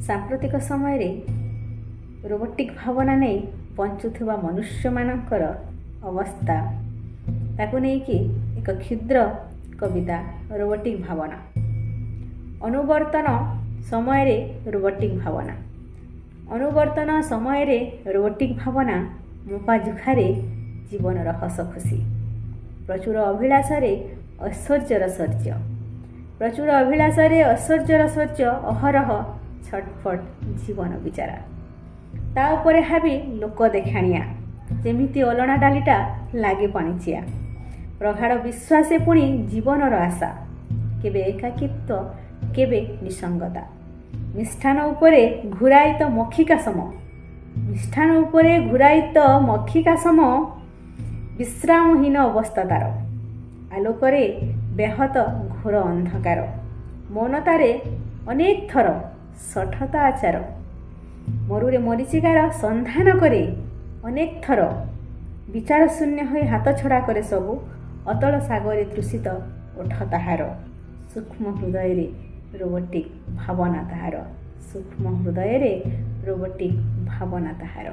ସାମ୍ପ୍ରତିକ ସମୟରେ ରୋବୋଟିକ୍ ଭାବନା ନେଇ ବଞ୍ଚୁଥିବା ମନୁଷ୍ୟମାନଙ୍କର ଅବସ୍ଥା, ତାକୁ ନେଇକି ଏକ କ୍ଷୁଦ୍ର କବିତା ରୋବୋଟିକ୍ ଭାବନା। ଅନୁବର୍ତ୍ତନ ସମୟରେ ରୋବୋଟିକ୍ ଭାବନା। ଅନୁବର୍ତ୍ତନ ସମୟରେ ରୋବୋଟିକ୍ ଭାବନା ମୁପାଯୁଖାରେ ଜୀବନର ହସ ଖୁସି। ପ୍ରଚୁର ଅଭିଳାଷରେ ଐଶ୍ୱର୍ଯ୍ୟର ଶୌର୍ଯ୍ୟ। ପ୍ରଚୁର ଅଭିଳାଷରେ ଐଶ୍ୱର୍ଯ୍ୟର ଶୌର୍ଯ୍ୟ ଅହରହ ଛଟପଟ ଜୀବନ ବିଚାରା। ତା ଉପରେ ହାବି ଲୋକ ଦେଖାଣିଆ, ଯେମିତି ଅଲଣା ଡାଲିଟା ଲାଗେ ପାଣିଚିଆ। ପ୍ରଗାଢ଼ ବିଶ୍ୱାସେ ପୁଣି ଜୀବନର ଆଶା, କେବେ ଏକାକିତ୍ୱ କେବେ ନିସଙ୍ଗତା। ମିଷ୍ଟାନ ଉପରେ ଘୁରାଇତ ମକ୍ଷିକା ସମ। ମିଷ୍ଟାନ ଉପରେ ଘୁରାଇତ ମକ୍ଷିକା ସମ ବିଶ୍ରାମହୀନ ଅବସ୍ଥା ତାର। ଆଲୋକରେ ବ୍ୟାହତ ଘୋର ଅନ୍ଧକାର। ମୌନତାରେ ଅନେକ ଥର ଶଠତା ଆଚାର। ମରୁରେ ମରିଚିକାର ସନ୍ଧାନ କରେ ଅନେକ ଥର। ବିଚାର ଶୂନ୍ୟ ହୋଇ ହାତ ଛଡ଼ା କରେ ସବୁ। ଅତଳ ସାଗରେ ତୃଷିତ ଓଠ ତାହାର। ସୂକ୍ଷ୍ମ ହୃଦୟରେ ରୋବୋଟିକ୍ ଭାବନା ତାହାର। ସୂକ୍ଷ୍ମ ହୃଦୟରେ ରୋବୋଟିକ୍ ଭାବନା ତାହାର।